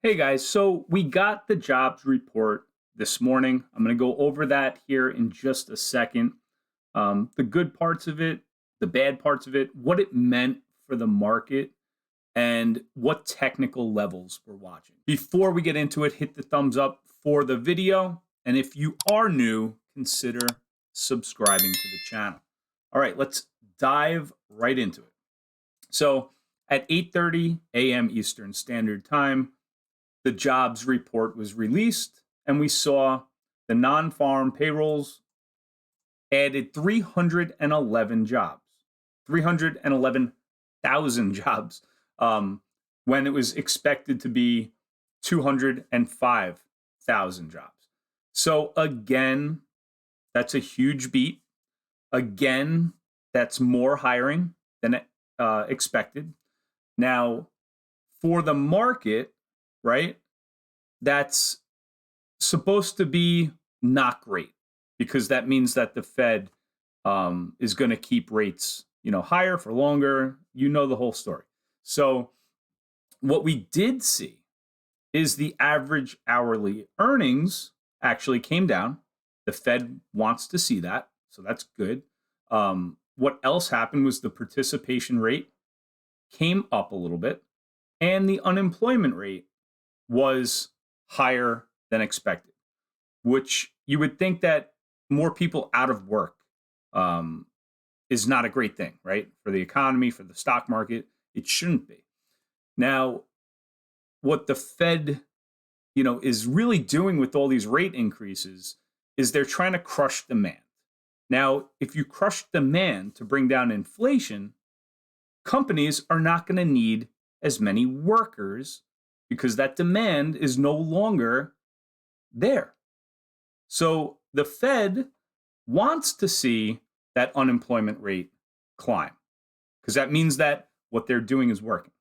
Hey guys, so we got the jobs report this morning. I'm going to go over that here in just a second. The good parts of it, the bad parts of it, what it meant for the market, and what technical levels we're watching. Before we get into it, hit the thumbs up for the video. And if you are new, consider subscribing to the channel. All right, let's dive right into it. So at 8:30 a.m. Eastern Standard Time, the jobs report was released, and we saw the non-farm payrolls added 311 jobs, 311,000 jobs, when it was expected to be 205,000 jobs. So again, that's a huge beat. Again, that's more hiring than expected. Now, for the market, right? That's supposed to be not great because that means that the Fed is going to keep rates, higher for longer. You know the whole story. So what we did see is the average hourly earnings actually came down. The Fed wants to see that, so that's good. What else happened was the participation rate came up a little bit, and the unemployment rate was higher than expected, which you would think that more people out of work is not a great thing, right? For the economy, for the stock market, it shouldn't be. Now, what the Fed, is really doing with all these rate increases is they're trying to crush demand. Now, if you crush demand to bring down inflation, companies are not going to need as many workers because that demand is no longer there. So the Fed wants to see that unemployment rate climb because that means that what they're doing is working.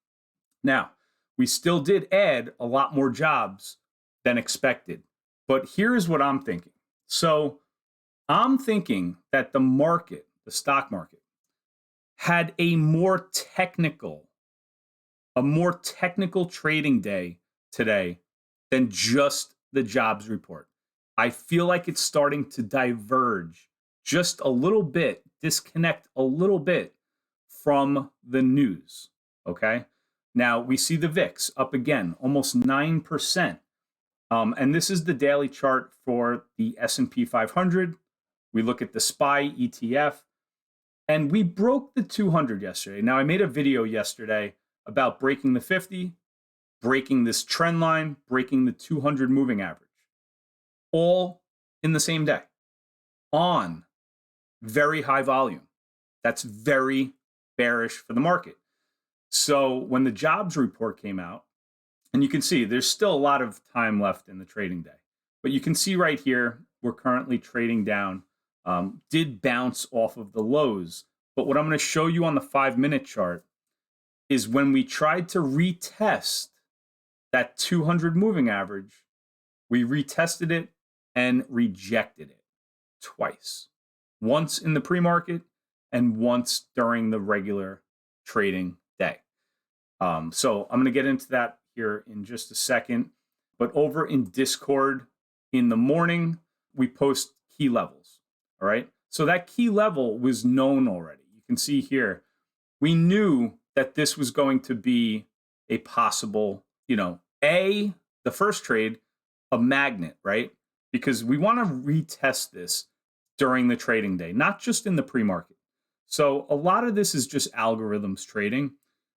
Now, we still did add a lot more jobs than expected, but here's what I'm thinking. So I'm thinking that the market, the stock market, had a more technical trading day today than just the jobs report. I feel like it's starting to diverge just a little bit, disconnect a little bit from the news. Okay. Now we see the VIX up again, almost 9%. And this is the daily chart for the S&P 500. We look at the SPY ETF, and we broke the 200 yesterday. Now I made a video yesterday about breaking the 50, breaking this trend line, breaking the 200 moving average, all in the same day on very high volume. That's very bearish for the market. So when the jobs report came out, and you can see there's still a lot of time left in the trading day, but you can see right here, we're currently trading down, did bounce off of the lows. But what I'm going to show you on the 5-minute chart is when we tried to retest that 200 moving average, we retested it and rejected it twice. Once in the pre-market and once during the regular trading day. So I'm going to get into that here in just a second. But over in Discord in the morning, we post key levels. All right. So that key level was known already. You can see here, we knew that this was going to be a possible, the first trade, a magnet, right? Because we want to retest this during the trading day, not just in the pre-market. So a lot of this is just algorithms trading.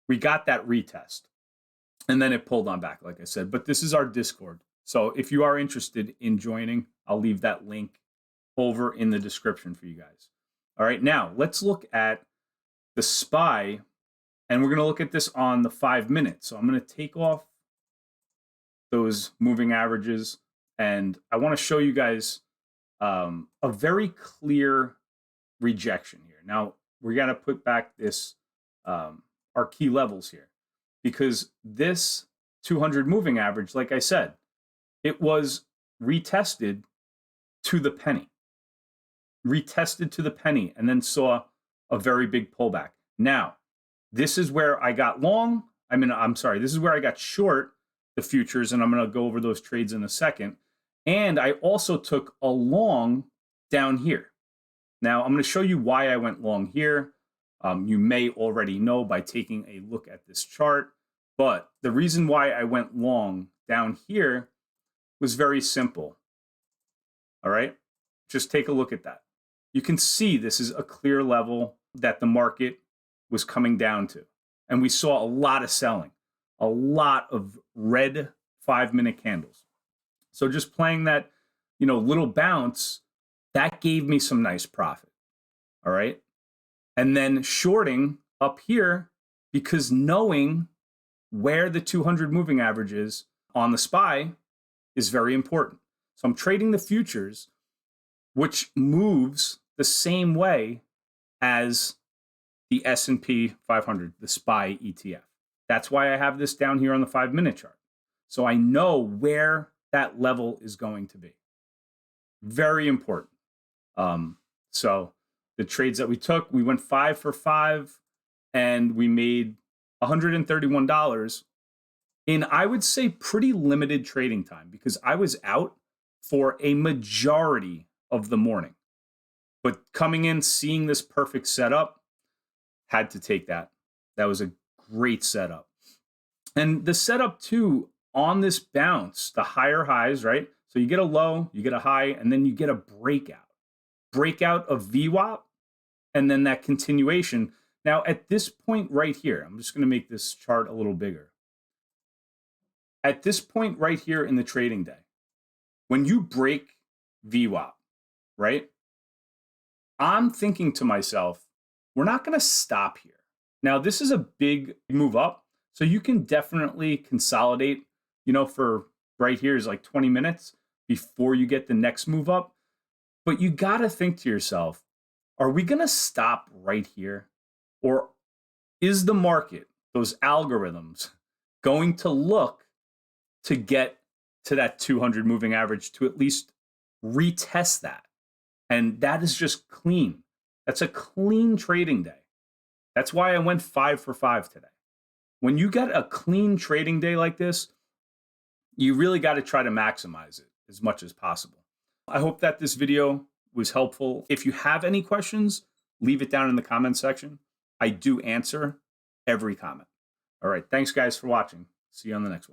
We got that retest and then it pulled on back, like I said, but this is our Discord. So if you are interested in joining, I'll leave that link over in the description for you guys. All right, now let's look at the SPY, and we're going to look at this on the 5-minute. So I'm going to take off those moving averages, and I want to show you guys a very clear rejection here. Now we're going to put back this our key levels here, because this 200 moving average, like I said, it was retested to the penny, and then saw a very big pullback. Now, this is where I got long. This is where I got short the futures, and I'm going to go over those trades in a second. And I also took a long down here. Now, I'm going to show you why I went long here. You may already know by taking a look at this chart, but the reason why I went long down here was very simple. All right, just take a look at that. You can see this is a clear level that the market was coming down to. And we saw a lot of selling, a lot of red 5-minute candles. So just playing that, little bounce, that gave me some nice profit. All right. And then shorting up here, because knowing where the 200 moving average is on the SPY is very important. So I'm trading the futures, which moves the same way as the S&P 500, the SPY ETF. That's why I have this down here on the 5-minute chart. So I know where that level is going to be. Very important. So the trades that we took, we went 5 for 5 and we made $131 in, I would say, pretty limited trading time because I was out for a majority of the morning. But coming in, seeing this perfect setup, had to take that. That was a great setup. And the setup too on this bounce, the higher highs, right? So you get a low, you get a high, and then you get a breakout. Breakout of VWAP, and then that continuation. Now at this point right here, I'm just going to make this chart a little bigger. At this point right here in the trading day, when you break VWAP, right? I'm thinking to myself, we're not going to stop here. Now, this is a big move up, so you can definitely consolidate, for right here is like 20 minutes before you get the next move up. But you got to think to yourself, are we going to stop right here? Or is the market, those algorithms, going to look to get to that 200 moving average to at least retest that? And that is just clean. That's a clean trading day. That's why I went 5 for 5 today. When you get a clean trading day like this, you really got to try to maximize it as much as possible. I hope that this video was helpful. If you have any questions, leave it down in the comment section. I do answer every comment. All right. Thanks, guys, for watching. See you on the next one.